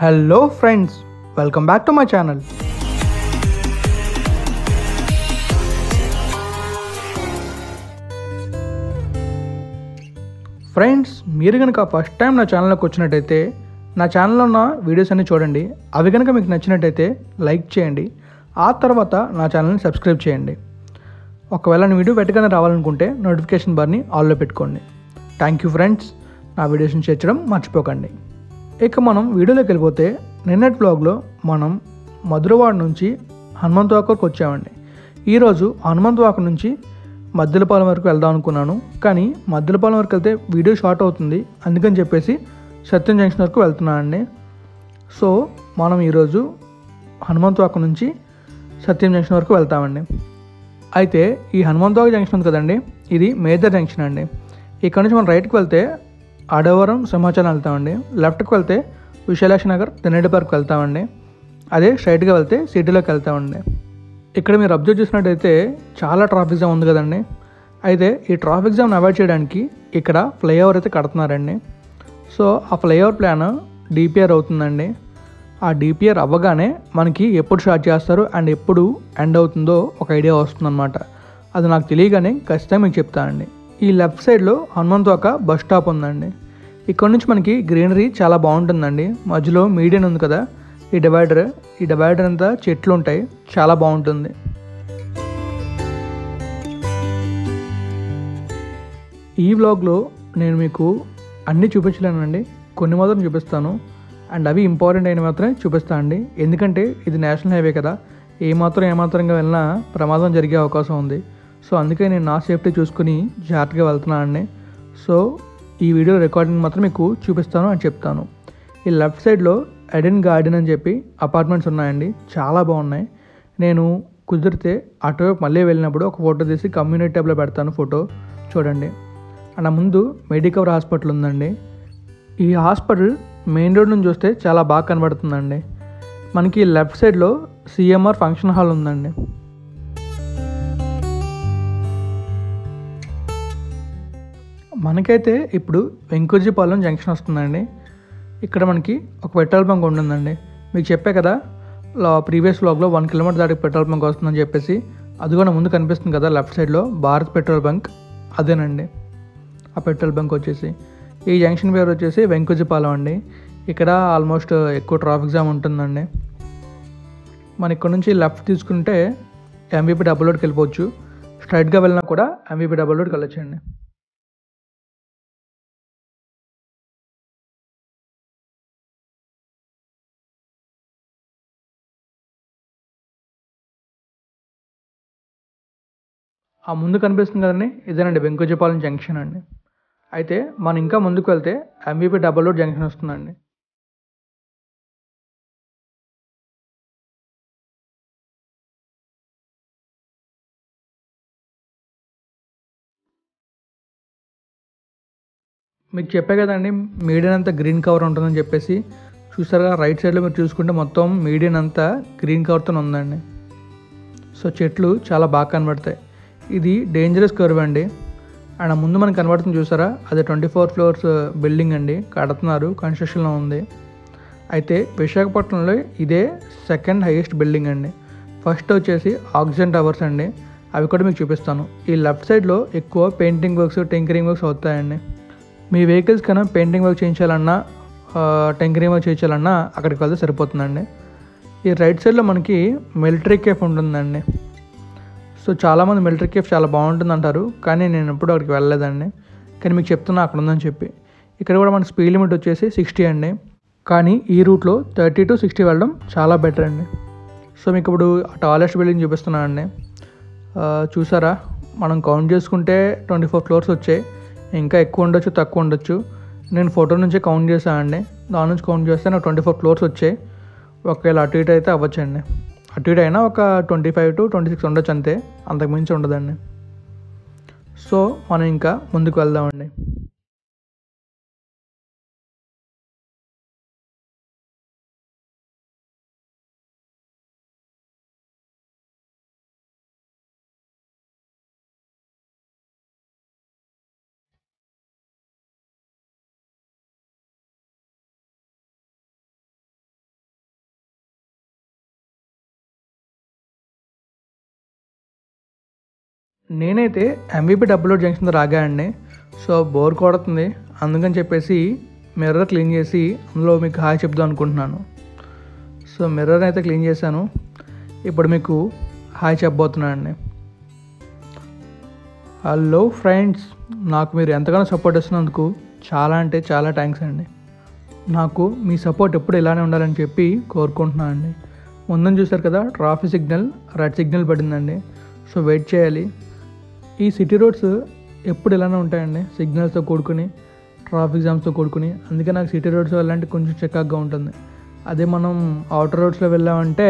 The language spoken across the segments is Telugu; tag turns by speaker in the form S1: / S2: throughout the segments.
S1: Hello friends, welcome back to my channel. Friends, మీరు కనుక ఫస్ట్ టైం నా ఛానల్లోకి వచ్చినట్టయితే నా ఛానల్లో ఉన్న వీడియోస్ అన్ని చూడండి. అవి కనుక మీకు నచ్చినట్టయితే లైక్ చేయండి. ఆ తర్వాత నా ఛానల్ని సబ్స్క్రైబ్ చేయండి. ఒకవేళ నేను వీడియో పెట్టగానే రావాలనుకుంటే నోటిఫికేషన్ బార్ని ఆల్లో పెట్టుకోండి. Thank you friends. నా వీడియోస్ని చేర్చడం మర్చిపోకండి. ఇక మనం వీడియోలోకి వెళ్ళిపోతే నిన్నటి బ్లాగ్లో మనం మధురవాడ నుంచి హనుమంతవాకకు వచ్చామండి. ఈరోజు హనుమంతవాక నుంచి మద్దెలపాలెం వరకు వెళ్దాం అనుకున్నాను, కానీ మద్దెలపాలెం వరకు వెళ్తే వీడియో షార్ట్ అవుతుంది, అందుకని చెప్పేసి సత్యం జంక్షన్ వరకు వెళ్తున్నానండి. సో మనం ఈరోజు హనుమంతవాక నుంచి సత్యం జంక్షన్ వరకు వెళ్తామండి. అయితే ఈ హనుమంతవాక జంక్షన్ ఉంది కదండి, ఇది మేజర్ జంక్షన్ అండి. ఇక్కడ నుంచి మనం రైట్కి వెళ్తే అడవరం సింహాచలం వెళ్తామండి, లెఫ్ట్కి వెళ్తే విశాలాక్షి నగర్ తెన్నేటి పార్క్ వెళ్తామండి, అదే స్ట్రైట్గా వెళ్తే సిటీలోకి వెళ్తామండి. ఇక్కడ మీరు అబ్జర్వ్ చేసినట్టయితే చాలా ట్రాఫిక్ జామ్ ఉంది కదండి. అయితే ఈ ట్రాఫిక్ జామ్ని అవాయిడ్ చేయడానికి ఇక్కడ ఫ్లైఓవర్ అయితే కడుతున్నారండి. సో ఆ ఫ్లైఓవర్ ప్లాన్ డిపిఆర్ అవుతుందండి. ఆ డిపిఆర్ అవ్వగానే మనకి ఎప్పుడు స్టార్ట్ చేస్తారు అండ్ ఎప్పుడు ఎండ్ అవుతుందో ఒక ఐడియా వస్తుందన్నమాట. అది నాకు తెలియగానే ఖచ్చితంగా మీకు చెప్తానండి. ఈ లెఫ్ట్ సైడ్లో హనుమంతవాక బస్ స్టాప్ ఉందండి. ఇక్కడ నుంచి మనకి గ్రీనరీ చాలా బాగుంటుందండి. మధ్యలో మీడియన్ ఉంది కదా, ఈ డివైడర్ అంతా చెట్లు ఉంటాయి, చాలా బాగుంటుంది. ఈ వ్లాగ్లో నేను మీకు అన్నీ చూపించలేనండి, కొన్ని మాత్రం చూపిస్తాను. అండ్ అవి ఇంపార్టెంట్ అయిన మాత్రమే చూపిస్తాను అండి. ఎందుకంటే ఇది నేషనల్ హైవే కదా, ఏమాత్రంగా వెళ్ళినా ప్రమాదం జరిగే అవకాశం ఉంది. సో అందుకే నేను నా సేఫ్టీ చూసుకుని జాగ్రత్తగా వెళ్తున్నానండి. సో ఈ వీడియో రికార్డింగ్ మాత్రం మీకు చూపిస్తాను అని చెప్తాను. ఈ లెఫ్ట్ సైడ్లో ఎడెన్ గార్డెన్ అని చెప్పి అపార్ట్మెంట్స్ ఉన్నాయండి, చాలా బాగున్నాయి. నేను కుదిరితే అటువైపు మళ్ళీ వెళ్ళినప్పుడు ఒక ఫోటో తీసి కమ్యూనిటీ ట్యాబ్లో పెడతాను, ఫోటో చూడండి. అండ్ ముందు మెడికవర్ హాస్పిటల్ ఉందండి. ఈ హాస్పిటల్ మెయిన్ రోడ్ నుంచి చూస్తే చాలా బాగా కనబడుతుందండి. మనకి లెఫ్ట్ సైడ్లో సిఎంఆర్ ఫంక్షన్ హాల్ ఉందండి. మనకైతే ఇప్పుడు వెంకోజీపాలెం జంక్షన్ వస్తుందండి. ఇక్కడ మనకి ఒక పెట్రోల్ బంక్ ఉంటుందండి. మీకు చెప్పే కదా ప్రీవియస్ వ్లాగ్లో 1 కిలోమీటర్ దాటి పెట్రోల్ బంక్ వస్తుందని చెప్పేసి, అది కూడా ముందు కనిపిస్తుంది కదా లెఫ్ట్ సైడ్లో భారత్ పెట్రోల్ బంక్, అదేనండి ఆ పెట్రోల్ బంక్ వచ్చేసి. ఈ జంక్షన్ పేరు వచ్చేసి వెంకోజీపాలెం అండి. ఇక్కడ ఆల్మోస్ట్ ఎక్కువ ట్రాఫిక్ జామ్ ఉంటుందండి. మన ఇక్కడ నుంచి లెఫ్ట్ తీసుకుంటే ఎంవీపీ డబుల్ రోడ్కి వెళ్ళిపోవచ్చు, స్ట్రైట్గా వెళ్ళినా కూడా ఎంవీపీ డబుల్ రోడ్కి వెళ్ళొచ్చండి. ఆ ముందు కనిపిస్తుంది కదండి, ఇదేనండి వెంకోజీపాలెం జంక్షన్ అండి. అయితే మనం ఇంకా ముందుకు వెళ్తే ఎంవీపీ డబుల్ రోడ్ జంక్షన్ వస్తుందండి. మీకు చెప్పే కదండి మీడియన్ అంతా గ్రీన్ కవర్ ఉంటుందని చెప్పేసి, చూసారుగా రైట్ సైడ్లో మీరు చూసుకుంటే మొత్తం మీడియన్ అంతా గ్రీన్ కవర్తో ఉందండి. సో చెట్లు చాలా బాగా కనబడతాయి. ఇది డేంజరస్ కర్వ్ అండి. అండ్ ముందు మనకు కనబడుతుంది చూసారా, అది 24 ఫ్లోర్స్ బిల్డింగ్ అండి, కడుతున్నారు, కన్స్ట్రక్షన్లో ఉంది. అయితే విశాఖపట్నంలో ఇదే సెకండ్ హైయెస్ట్ బిల్డింగ్ అండి. ఫస్ట్ వచ్చేసి ఆక్సిజన్ టవర్స్ అండి, అవి కూడా మీకు చూపిస్తాను. ఈ లెఫ్ట్ సైడ్లో ఎక్కువ పెయింటింగ్ వర్క్స్, టెంకరింగ్ వర్క్స్ అవుతాయండి. మీ వెహికల్స్ కన్నా పెయింటింగ్ వర్క్ చేయించాలన్నా, టెంకరింగ్ వర్క్ చేయించాలన్నా అక్కడికి వెళ్తే సరిపోతుందండి. ఈ రైట్ సైడ్లో మనకి మిలిటరీ కేఫ్ ఉంటుందండి. సో చాలామంది మిలిటరీ కేఫ్ చాలా బాగుంటుంది అంటారు, కానీ నేను ఎప్పుడు అక్కడికి వెళ్ళలేదండి. కానీ మీకు చెప్తున్నా అక్కడ ఉందని చెప్పి. ఇక్కడ కూడా మన స్పీడ్ లిమిట్ వచ్చేసి 60 అండి, కానీ ఈ రూట్లో 30 to 60 వెళ్ళడం చాలా బెటర్ అండి. సో మీకు ఇప్పుడు టాలెస్ట్ బిల్డింగ్ చూపిస్తున్నాను అండి. చూసారా, మనం కౌంట్ చేసుకుంటే 24 ఫ్లోర్స్ వచ్చాయి. ఇంకా ఎక్కువ ఉండొచ్చు, తక్కువ ఉండొచ్చు. నేను ఫోటో నుంచి కౌంట్ చేశాను అండి, దాని నుంచి కౌంట్ చేస్తే నాకు 24 ఫ్లోర్స్ వచ్చాయి. ఒకవేళ అటు ఇటు అయితే అవ్వచ్చండి, అటు ఇటు అయినా ఒక 25 to 26 ఉండొచ్చు, అంతే, అంతకుమించి ఉండదండి. సో మనం ఇంకా ముందుకు వెళ్దామండి. నేనైతే ఎంవిపి డబుల్ రోడ్ జంక్షన్ రాగా అండి. సో బోర్ కొడుతుంది, అందుకని చెప్పేసి మిర్రర్ క్లీన్ చేసి అందులో మీకు హాయ్ చెప్దాం అనుకుంటున్నాను. సో మిర్రర్ అయితే క్లీన్ చేశాను, ఇప్పుడు మీకు హాయ్ చెప్పబోతున్నాను అండి. హలో ఫ్రెండ్స్, నాకు మీరు ఎంతగానో సపోర్ట్ ఇస్తున్నందుకు చాలా అంటే చాలా థ్యాంక్స్ అండి. నాకు మీ సపోర్ట్ ఎప్పుడు ఇలానే ఉండాలని చెప్పి కోరుకుంటున్నాను అండి. ముందని చూసారు కదా, ట్రాఫిక్ సిగ్నల్ రెడ్ సిగ్నల్ పడిందండి. సో వెయిట్ చేయాలి. ఈ సిటీ రోడ్స్ ఎప్పుడు ఇలానే ఉంటాయండి, సిగ్నల్స్తో కూడుకుని, ట్రాఫిక్ జామ్స్తో కూడుకుని. అందుకే నాకు సిటీ రోడ్స్ వెళ్ళాలంటే కొంచెం చికాగ్గా ఉంటుంది. అదే మనం అవుటర్ రోడ్స్లో వెళ్ళామంటే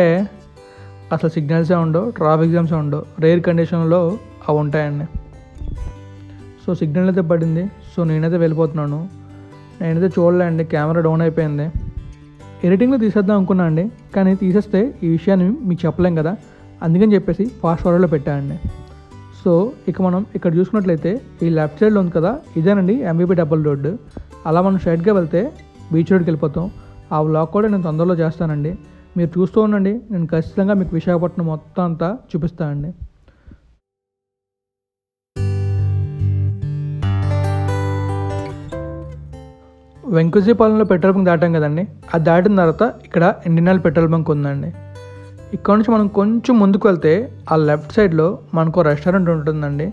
S1: అసలు సిగ్నల్సే ఉండవు, ట్రాఫిక్ జామ్సే ఉండవు, రేర్ కండిషన్లో అవి ఉంటాయండి. సో సిగ్నల్ అయితే పడింది, సో నేనైతే వెళ్ళిపోతున్నాను. నేనైతే చూడలేండి, కెమెరా డౌన్ అయిపోయింది. ఎడిటింగ్లో తీసేద్దాం అనుకున్నా అండి, కానీ తీసేస్తే ఈ విషయాన్ని మీకు చెప్పలేం కదా, అందుకని చెప్పేసి ఫాస్ట్ ఫార్వర్డ్లో పెట్టానండి. సో ఇక మనం ఇక్కడ చూసుకున్నట్లయితే ఈ లెఫ్ట్ సైడ్లో ఉంది కదా, ఇదేనండి ఎంవిపి డబుల్ రోడ్డు. అలా మనం స్ట్రైట్గా వెళ్తే బీచ్ రోడ్కి వెళ్ళిపోతాం. ఆ వ్లాగ్ కూడా నేను తొందరలో చేస్తానండి, మీరు చూస్తూ ఉండండి. నేను ఖచ్చితంగా మీకు విశాఖపట్నం మొత్తం అంతా చూపిస్తానండి. వెంకుజీపాలెంలో పెట్రోల్ బంక్ దాటాం కదండి, అది దాటిన తర్వాత ఇక్కడ ఇండియన్ ఆయిల్ పెట్రోల్ బంక్ ఉందండి. ఇక్కడ నుంచి మనం కొంచెం ముందుకు వెళ్తే ఆ లెఫ్ట్ సైడ్లో మనకు రెస్టారెంట్ ఉంటుందండి,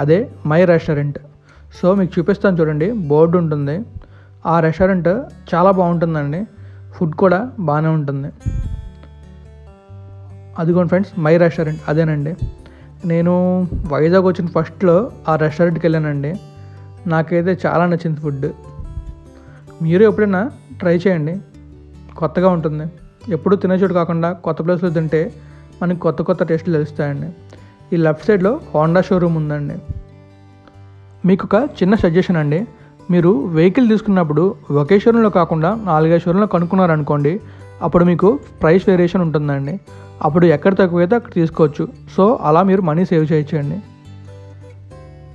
S1: అదే మై రెస్టారెంట్. సో మీకు చూపిస్తాను చూడండి, బోర్డు ఉంటుంది. ఆ రెస్టారెంట్ చాలా బాగుంటుందండి, ఫుడ్ కూడా బాగానే ఉంటుంది. అదిగోండి ఫ్రెండ్స్, మై రెస్టారెంట్ అదేనండి. నేను వైజాగ్ వచ్చిన ఫస్ట్లో ఆ రెస్టారెంట్కి వెళ్ళానండి, నాకైతే చాలా నచ్చింది ఫుడ్. మీరు ఎప్పుడైనా ట్రై చేయండి, కొత్తగా ఉంటుంది. ఎప్పుడు తినే చోటు కాకుండా కొత్త ప్లేస్లో తింటే మనకి కొత్త కొత్త టేస్ట్లు తెలుస్తాయండి. ఈ లెఫ్ట్ సైడ్లో హోండా షోరూమ్ ఉందండి. మీకు ఒక చిన్న సజెషన్ అండి, మీరు వెహికల్ తీసుకున్నప్పుడు ఒకే షోరూంలో కాకుండా 4-5 షోరూంలో కనుక్కున్నారనుకోండి, అప్పుడు మీకు ప్రైస్ వేరియేషన్ ఉంటుందండి. అప్పుడు ఎక్కడ తక్కువైతే అక్కడ తీసుకోవచ్చు. సో అలా మీరు మనీ సేవ్ చేయొచ్చండి.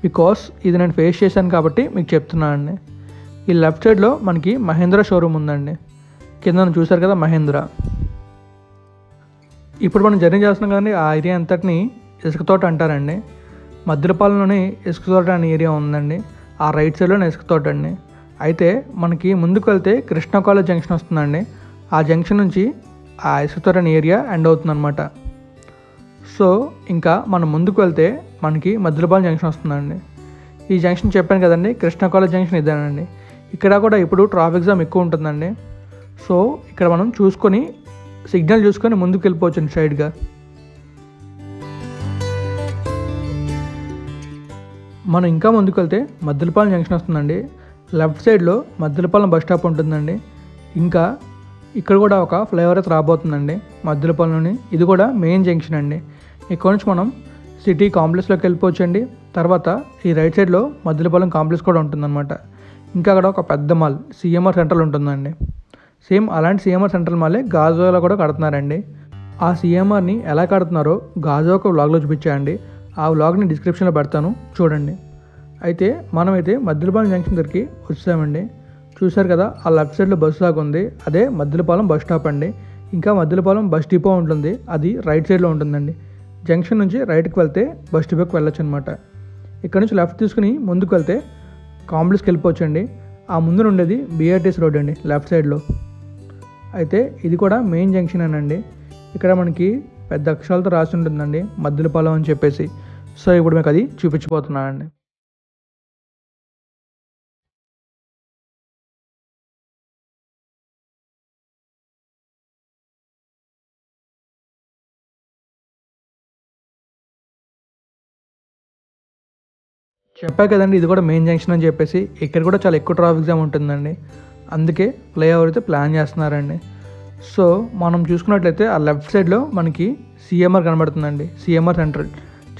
S1: బికాస్ ఇది నేను ఫేస్ చేశాను కాబట్టి మీకు చెప్తున్నానండి. ఈ లెఫ్ట్ సైడ్లో మనకి మహేంద్ర షోరూమ్ ఉందండి, కింద చూసారు కదా మహేంద్ర. ఇప్పుడు మనం జర్నీ చేస్తున్నాం కదండి, ఆ ఏరియా అంతటిని ఇసుక తోట అంటారండి. మద్దిలపాలెంలోని ఇసుక తోట అనే ఏరియా ఉందండి, ఆ రైట్ సైడ్లోనే ఇసుక తోట అండి. అయితే మనకి ముందుకు వెళ్తే కృష్ణా కాలేజ్ జంక్షన్ వస్తుందండి, ఆ జంక్షన్ నుంచి ఆ ఇసుక తోట అనే ఏరియా ఎండ్ అవుతుందన్నమాట. సో ఇంకా మనం ముందుకు వెళ్తే మనకి మద్దిలపాలెం జంక్షన్ వస్తుందండి. ఈ జంక్షన్ చెప్పాను కదండి, కృష్ణా కాలేజ్ జంక్షన్ ఇదేనండి. ఇక్కడ కూడా ఇప్పుడు ట్రాఫిక్ జామ్ ఎక్కువ ఉంటుందండి. సో ఇక్కడ మనం చూసుకొని సిగ్నల్ చూసుకొని ముందుకు వెళ్ళిపోవచ్చు స్ట్రైట్గా. మనం ఇంకా ముందుకు వెళ్తే మద్దిలపాలెం జంక్షన్ వస్తుందండి. లెఫ్ట్ సైడ్లో మద్దిలపాలెం బస్ స్టాప్ ఉంటుందండి. ఇంకా ఇక్కడ కూడా ఒక ఫ్లైఓవర్ అయితే రాబోతుందండి మద్దిలపాలెంలోని, ఇది కూడా మెయిన్ జంక్షన్ అండి. ఇక్కడ నుంచి మనం సిటీ కాంప్లెక్స్లోకి వెళ్ళిపోవచ్చు అండి. తర్వాత ఈ రైట్ సైడ్లో మద్దిలపాలెం కాంప్లెక్స్ కూడా ఉంటుందన్నమాట. ఇంకా అక్కడ ఒక పెద్ద మాల్ సిఎంఆర్ సెంట్రల్ ఉంటుందండి. సేమ్ అలాంటి సిఎంఆర్ సెంట్రల్ మాలే గాజువాకలో కూడా కడుతున్నారండి. ఆ సిఎంఆర్ని ఎలా కడుతున్నారో గాజువాక వ్లాగ్లో చూపించాయండి, ఆ వ్లాగ్ని డిస్క్రిప్షన్లో పెడతాను, చూడండి. అయితే మనమైతే మద్దిలపాలెం జంక్షన్ దగ్గరికి వచ్చామండి. చూసారు కదా, ఆ లెఫ్ట్ సైడ్లో బస్సు లాగా ఉంది, అదే మద్దిలపాలెం బస్ స్టాప్ అండి. ఇంకా మద్దిలపాలెం బస్ డిపో ఉంటుంది, అది రైట్ సైడ్లో ఉంటుందండి. జంక్షన్ నుంచి రైట్కి వెళ్తే బస్ డిపోకి వెళ్ళొచ్చు అనమాట. ఇక్కడ నుంచి లెఫ్ట్ తీసుకుని ముందుకు వెళ్తే కాంప్లెక్స్కి వెళ్ళిపోవచ్చండి. ఆ ముందు ఉండేది బిఆర్టీసీ రోడ్ అండి లెఫ్ట్ సైడ్లో. అయితే ఇది కూడా మెయిన్ జంక్షన్ అనండి. ఇక్కడ మనకి పెద్ద అక్షరాలతో రాసి ఉంటుందండి మద్దిలపాలెం అని చెప్పేసి. సో ఇప్పుడు మీకు అది చూపించిపోతున్నానండి. చెప్పా కదండి, ఇది కూడా మెయిన్ జంక్షన్ అని చెప్పేసి. ఇక్కడ కూడా చాలా ఎక్కువ ట్రాఫిక్ జామ్ ఉంటుందండి, అందుకే ఫ్లైఓవర్ అయితే ప్లాన్ చేస్తున్నారండి. సో మనం చూసుకున్నట్లయితే ఆ లెఫ్ట్ సైడ్లో మనకి సిఎంఆర్ కనబడుతుందండి, సిఎంఆర్ సెంట్రల్.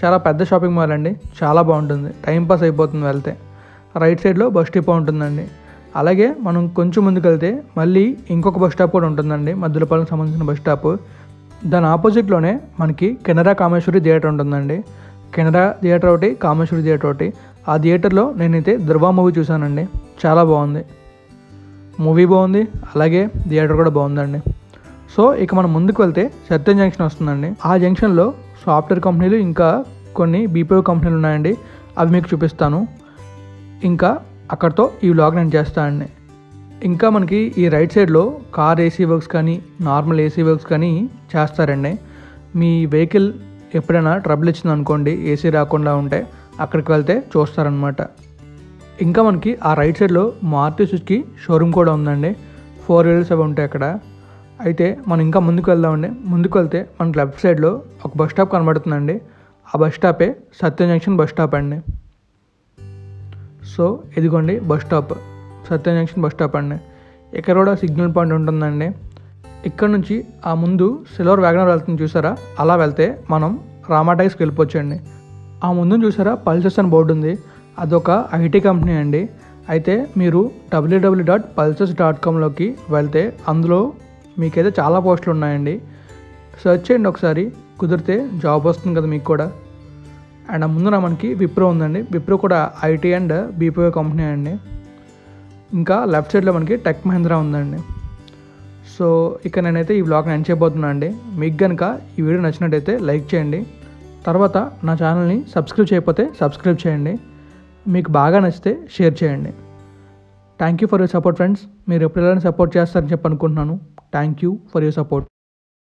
S1: చాలా పెద్ద షాపింగ్ మాల్ అండి, చాలా బాగుంటుంది, టైంపాస్ అయిపోతుంది వెళ్తే. రైట్ సైడ్లో బస్ డిపో ఉంటుందండి. అలాగే మనం కొంచెం ముందుకు వెళ్తే మళ్ళీ ఇంకొక బస్ స్టాప్ కూడా ఉంటుందండి, మద్దిలపాలెం సంబంధించిన బస్ స్టాప్. దాని ఆపోజిట్లోనే మనకి కెనరా కామేశ్వరి థియేటర్ ఉంటుందండి. కెనరా థియేటర్ ఒకటి, కామేశ్వరి థియేటర్ ఒకటి. ఆ థియేటర్లో నేనైతే ధృవ మూవీ చూశానండి, చాలా బాగుంది, మూవీ బాగుంది, అలాగే థియేటర్ కూడా బాగుందండి. సో ఇక మనం ముందుకు వెళ్తే సత్యం జంక్షన్ వస్తుందండి. ఆ జంక్షన్లో సాఫ్ట్వేర్ కంపెనీలు ఇంకా కొన్ని బీపీఓ కంపెనీలు ఉన్నాయండి, అవి మీకు చూపిస్తాను. ఇంకా అక్కడితో ఈ వ్లాగ్ నేను చేస్తానండి. ఇంకా మనకి ఈ రైట్ సైడ్లో కార్ ఏసీ వర్క్స్ కానీ నార్మల్ ఏసీ వర్క్స్ కానీ చేస్తారండి. మీ వెహికల్ ఎప్పుడైనా ట్రబుల్ ఇచ్చింది అనుకోండి, ఏసీ రాకుండా ఉంటే అక్కడికి వెళ్తే చూస్తారనమాట. ఇంకా మనకి ఆ రైట్ సైడ్లో మారుతి సుజుకి షోరూమ్ కూడా ఉందండి. 4 వీలర్స్ అవి ఉంటాయి అక్కడ. అయితే మనం ఇంకా ముందుకు వెళ్దామండి. ముందుకు వెళ్తే మనకి లెఫ్ట్ సైడ్లో ఒక బస్ స్టాప్ కనబడుతుందండి. ఆ బస్ స్టాపే సత్యం జంక్షన్ బస్ స్టాప్ అండి. సో ఇదిగోండి bus stop, Satyam junction bus stop అండి. ఇక్కడ కూడా సిగ్నల్ పాయింట్ ఉంటుందండి. ఇక్కడ నుంచి ఆ ముందు సిల్వర్ వ్యాగనర్ వెళ్తుంది చూసారా, అలా వెళ్తే మనం రామాటైస్కి వెళ్ళిపోవచ్చండి. ఆ ముందు చూసారా పల్సర్స్ అని బోర్డు ఉంది, అదొక ఐటీ కంపెనీ అండి. అయితే మీరు www.pulsars.comలోకి వెళ్తే అందులో మీకైతే చాలా పోస్టులు ఉన్నాయండి. సెర్చ్ చేయండి ఒకసారి, కుదిరితే జాబ్ వస్తుంది కదా మీకు కూడా. అండ్ ఆ ముందున మనకి విప్రో ఉందండి. విప్రో కూడా ఐటీ అండ్ బీపీఓ కంపెనీ అండి. ఇంకా లెఫ్ట్ సైడ్లో మనకి టెక్ మహీంద్రా ఉందండి. సో ఇక నేనైతే ఈ వ్లాగ్ని ఎండ్ చేయబోతున్నాను అండి. మీకు కనుక ఈ వీడియో నచ్చినట్టయితే లైక్ చేయండి. తర్వాత నా ఛానల్ని సబ్స్క్రైబ్ చేయకపోతే సబ్స్క్రైబ్ చేయండి. మీకు బాగా నచ్చితే షేర్ చేయండి. Thank you for your support friends. మీరు ఎప్పుడు సపోర్ట్ చేస్తారని చెప్పి అనుకుంటున్నాను. Thank you for your support.